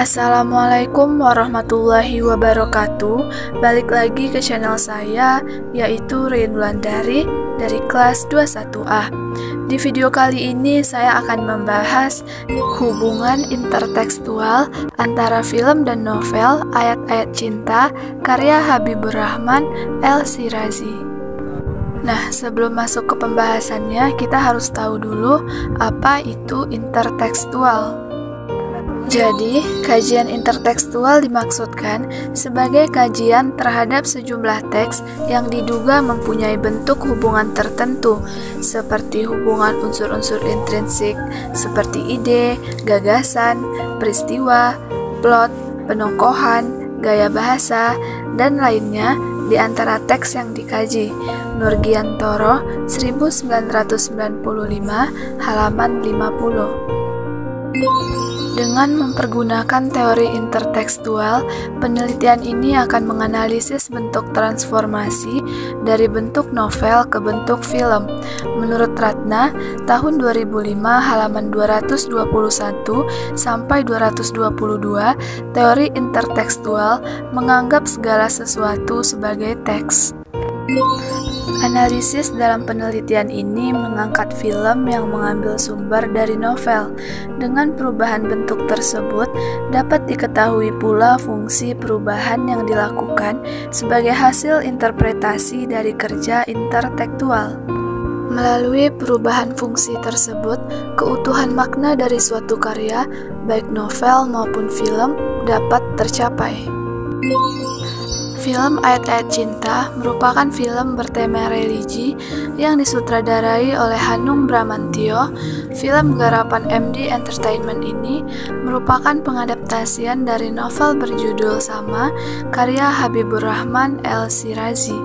Assalamualaikum warahmatullahi wabarakatuh. Balik lagi ke channel saya, yaitu Rian Wulandari dari kelas 21A. Di video kali ini saya akan membahas hubungan intertekstual antara film dan novel Ayat-Ayat Cinta karya Habibur Rahman El-Shirazi. Nah, sebelum masuk ke pembahasannya, kita harus tahu dulu apa itu intertekstual. Jadi, kajian intertekstual dimaksudkan sebagai kajian terhadap sejumlah teks yang diduga mempunyai bentuk hubungan tertentu, seperti hubungan unsur-unsur intrinsik, seperti ide, gagasan, peristiwa, plot, penokohan, gaya bahasa, dan lainnya di antara teks yang dikaji. Nurgiantoro, 1995, halaman 50. Dengan mempergunakan teori intertekstual, penelitian ini akan menganalisis bentuk transformasi dari bentuk novel ke bentuk film. Menurut Ratna, tahun 2005 halaman 221 sampai 222, teori intertekstual menganggap segala sesuatu sebagai teks. Analisis dalam penelitian ini mengangkat film yang mengambil sumber dari novel. Dengan perubahan bentuk tersebut, dapat diketahui pula fungsi perubahan yang dilakukan sebagai hasil interpretasi dari kerja intertekstual. Melalui perubahan fungsi tersebut, keutuhan makna dari suatu karya, baik novel maupun film, dapat tercapai. Film Ayat-Ayat Cinta merupakan film bertema religi yang disutradarai oleh Hanung Bramantyo. Film garapan MD Entertainment ini merupakan pengadaptasian dari novel berjudul sama karya Habibur Rahman El-Shirazi.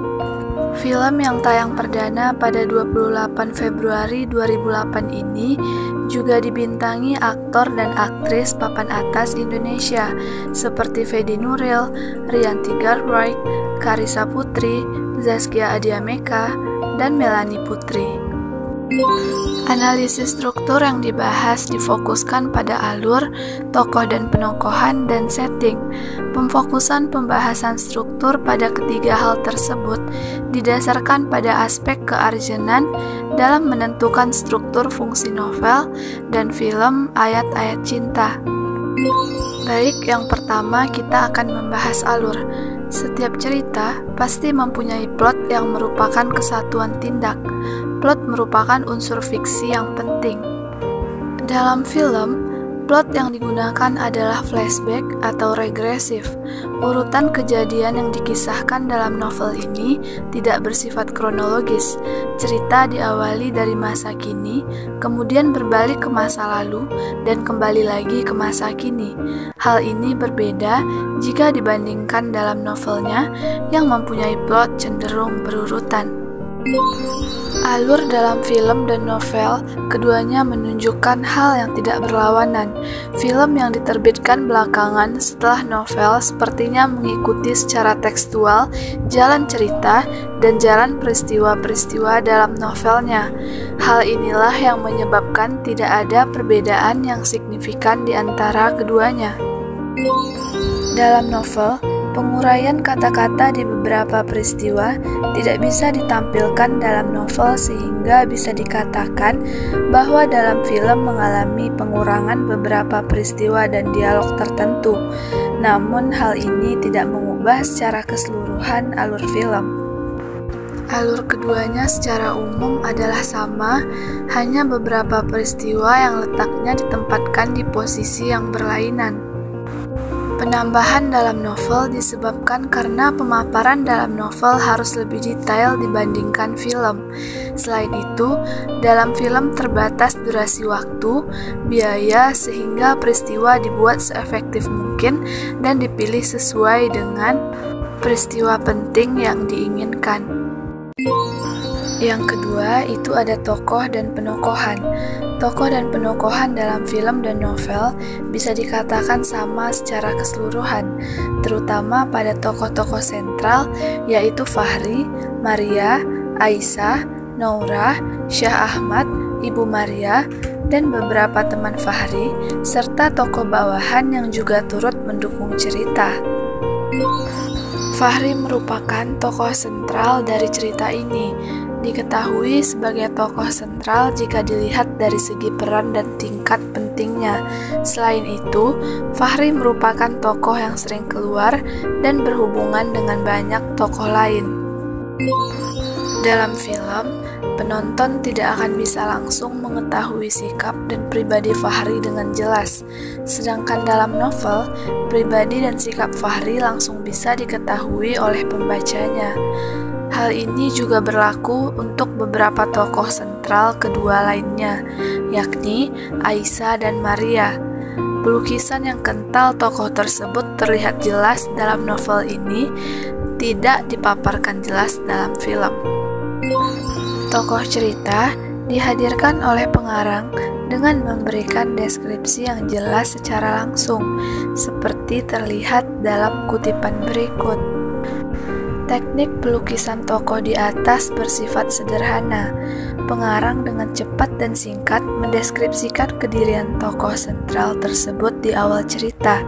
Film yang tayang perdana pada 28 Februari 2008 ini juga dibintangi aktor dan aktris papan atas Indonesia seperti Fedi Nuril, Rianti Cartwright, Karissa Putri, Zaskia Adiameka, dan Melanie Putri. Analisis struktur yang dibahas difokuskan pada alur, tokoh dan penokohan, dan setting. Pemfokusan pembahasan struktur pada ketiga hal tersebut didasarkan pada aspek kearjenan dalam menentukan struktur fungsi novel dan film Ayat-Ayat Cinta. Baik, yang pertama kita akan membahas alur. Setiap cerita pasti mempunyai plot yang merupakan kesatuan tindak. Plot merupakan unsur fiksi yang penting. Dalam film, plot yang digunakan adalah flashback atau regresif. Urutan kejadian yang dikisahkan dalam novel ini tidak bersifat kronologis. Cerita diawali dari masa kini, kemudian berbalik ke masa lalu, dan kembali lagi ke masa kini. Hal ini berbeda jika dibandingkan dalam novelnya yang mempunyai plot cenderung berurutan. Alur dalam film dan novel, keduanya menunjukkan hal yang tidak berlawanan. Film yang diterbitkan belakangan setelah novel sepertinya mengikuti secara tekstual jalan cerita dan jalan peristiwa-peristiwa dalam novelnya. Hal inilah yang menyebabkan tidak ada perbedaan yang signifikan di antara keduanya. Dalam novel, penguraian kata-kata di beberapa peristiwa tidak bisa ditampilkan dalam novel sehingga bisa dikatakan bahwa dalam film mengalami pengurangan beberapa peristiwa dan dialog tertentu. Namun hal ini tidak mengubah secara keseluruhan alur film. Alur keduanya secara umum adalah sama, hanya beberapa peristiwa yang letaknya ditempatkan di posisi yang berlainan. Penambahan dalam novel disebabkan karena pemaparan dalam novel harus lebih detail dibandingkan film. Selain itu, dalam film terbatas durasi waktu, biaya, sehingga peristiwa dibuat seefektif mungkin dan dipilih sesuai dengan peristiwa penting yang diinginkan. Yang kedua, itu ada tokoh dan penokohan. Tokoh dan penokohan dalam film dan novel bisa dikatakan sama secara keseluruhan, terutama pada tokoh-tokoh sentral, yaitu Fahri, Maria, Aisyah, Nourah, Syah Ahmad, Ibu Maria, dan beberapa teman Fahri, serta tokoh bawahan yang juga turut mendukung cerita. Fahri merupakan tokoh sentral dari cerita ini. Diketahui sebagai tokoh sentral jika dilihat dari segi peran dan tingkat pentingnya. Selain itu, Fahri merupakan tokoh yang sering keluar dan berhubungan dengan banyak tokoh lain. Dalam film, penonton tidak akan bisa langsung mengetahui sikap dan pribadi Fahri dengan jelas. Sedangkan dalam novel, pribadi dan sikap Fahri langsung bisa diketahui oleh pembacanya. Hal ini juga berlaku untuk beberapa tokoh sentral kedua lainnya, yakni Aisyah dan Maria. Pelukisan yang kental tokoh tersebut terlihat jelas dalam novel ini, tidak dipaparkan jelas dalam film. Tokoh cerita dihadirkan oleh pengarang dengan memberikan deskripsi yang jelas secara langsung, seperti terlihat dalam kutipan berikut. Teknik pelukisan tokoh di atas bersifat sederhana. Pengarang dengan cepat dan singkat mendeskripsikan kedirian tokoh sentral tersebut di awal cerita.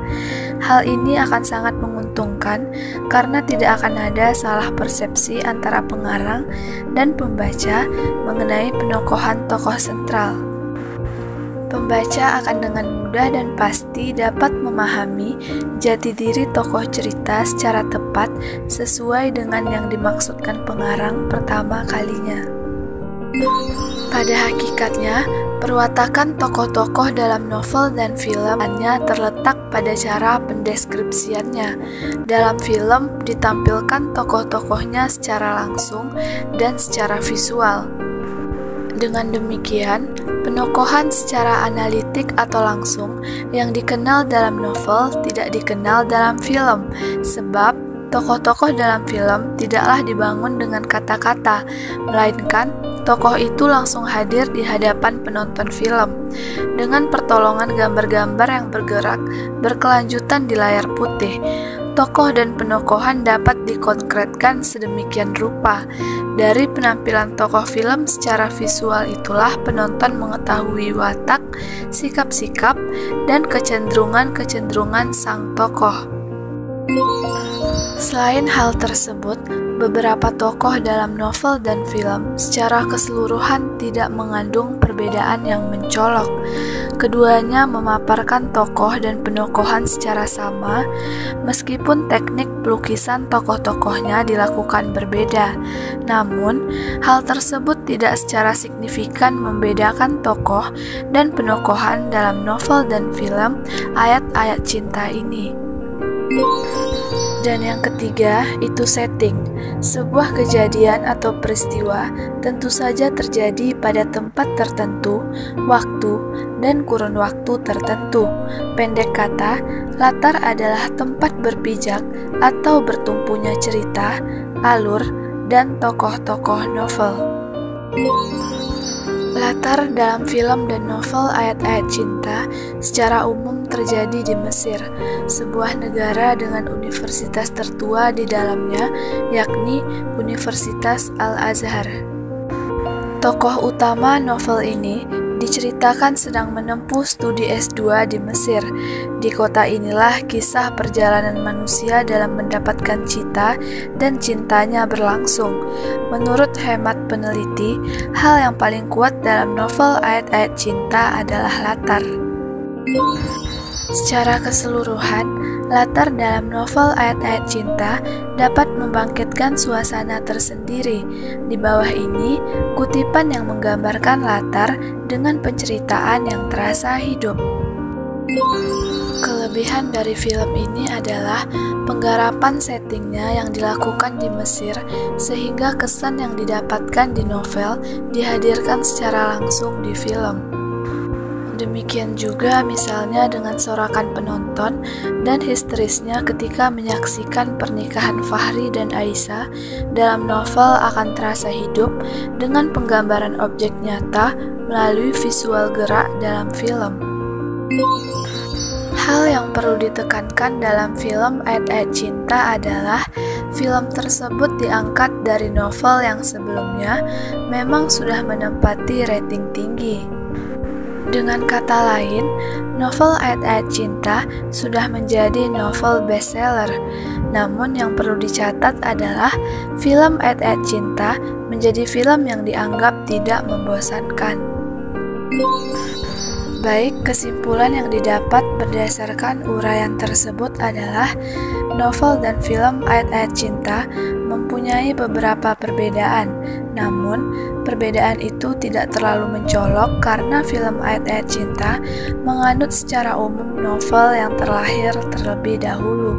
Hal ini akan sangat menguntungkan karena tidak akan ada salah persepsi antara pengarang dan pembaca mengenai penokohan tokoh sentral. Pembaca akan dengan mudah dan pasti dapat memahami jati diri tokoh cerita secara tepat sesuai dengan yang dimaksudkan pengarang pertama kalinya. Pada hakikatnya, perwatakan tokoh-tokoh dalam novel dan film hanya terletak pada cara pendeskripsiannya. Dalam film ditampilkan tokoh-tokohnya secara langsung dan secara visual. Dengan demikian, penokohan secara analitik atau langsung yang dikenal dalam novel tidak dikenal dalam film, sebab tokoh-tokoh dalam film tidaklah dibangun dengan kata-kata, melainkan tokoh itu langsung hadir di hadapan penonton film dengan pertolongan gambar-gambar yang bergerak berkelanjutan di layar putih. Tokoh dan penokohan dapat dikonkretkan sedemikian rupa. Dari penampilan tokoh film secara visual itulah penonton mengetahui watak, sikap-sikap, dan kecenderungan-kecenderungan sang tokoh. Selain hal tersebut, beberapa tokoh dalam novel dan film secara keseluruhan tidak mengandung perbedaan yang mencolok. Keduanya memaparkan tokoh dan penokohan secara sama, meskipun teknik pelukisan tokoh-tokohnya dilakukan berbeda. Namun, hal tersebut tidak secara signifikan membedakan tokoh dan penokohan dalam novel dan film Ayat-Ayat Cinta ini. Dan yang ketiga, itu setting. Sebuah kejadian atau peristiwa tentu saja terjadi pada tempat tertentu, waktu, dan kurun waktu tertentu. Pendek kata, latar adalah tempat berpijak atau bertumpunya cerita, alur, dan tokoh-tokoh novel. Latar dalam film dan novel Ayat-Ayat Cinta secara umum terjadi di Mesir, sebuah negara dengan universitas tertua di dalamnya, yakni Universitas Al-Azhar. Tokoh utama novel ini diceritakan sedang menempuh studi S2 di Mesir. Di kota inilah kisah perjalanan manusia dalam mendapatkan cita dan cintanya berlangsung. Menurut hemat peneliti, hal yang paling kuat dalam novel Ayat-Ayat Cinta adalah latar. Secara keseluruhan, latar dalam novel Ayat-Ayat Cinta dapat membangkitkan suasana tersendiri. Di bawah ini, kutipan yang menggambarkan latar dengan penceritaan yang terasa hidup. Kelebihan dari film ini adalah penggarapan settingnya yang dilakukan di Mesir, sehingga kesan yang didapatkan di novel dihadirkan secara langsung di film. Demikian juga misalnya dengan sorakan penonton dan histerisnya ketika menyaksikan pernikahan Fahri dan Aisyah dalam novel akan terasa hidup dengan penggambaran objek nyata melalui visual gerak dalam film. Hal yang perlu ditekankan dalam film Ayat-Ayat Cinta adalah film tersebut diangkat dari novel yang sebelumnya memang sudah menempati rating tinggi. Dengan kata lain, novel Ayat-Ayat Cinta sudah menjadi novel bestseller. Namun yang perlu dicatat adalah film Ayat-Ayat Cinta menjadi film yang dianggap tidak membosankan. Baik, kesimpulan yang didapat berdasarkan uraian tersebut adalah novel dan film Ayat-Ayat Cinta mempunyai beberapa perbedaan. Namun, perbedaan itu tidak terlalu mencolok karena film Ayat-Ayat Cinta menganut secara umum novel yang terlahir terlebih dahulu.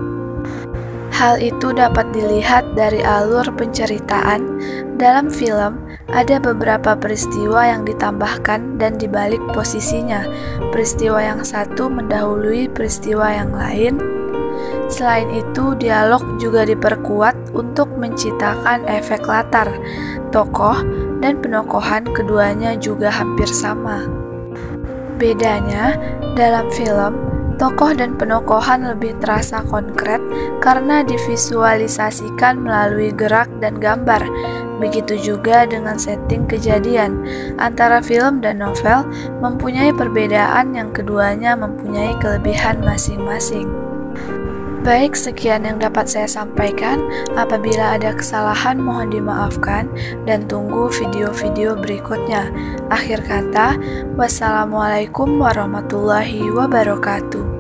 Hal itu dapat dilihat dari alur penceritaan. Dalam film, ada beberapa peristiwa yang ditambahkan dan dibalik posisinya. Peristiwa yang satu mendahului peristiwa yang lain. Selain itu, dialog juga diperkuat untuk menciptakan efek latar. Tokoh dan penokohan keduanya juga hampir sama. Bedanya, dalam film, tokoh dan penokohan lebih terasa konkret karena divisualisasikan melalui gerak dan gambar. Begitu juga dengan setting kejadian. Antara film dan novel mempunyai perbedaan yang keduanya mempunyai kelebihan masing-masing. Baik, sekian yang dapat saya sampaikan. Apabila ada kesalahan mohon dimaafkan dan tunggu video-video berikutnya. Akhir kata, wassalamualaikum warahmatullahi wabarakatuh.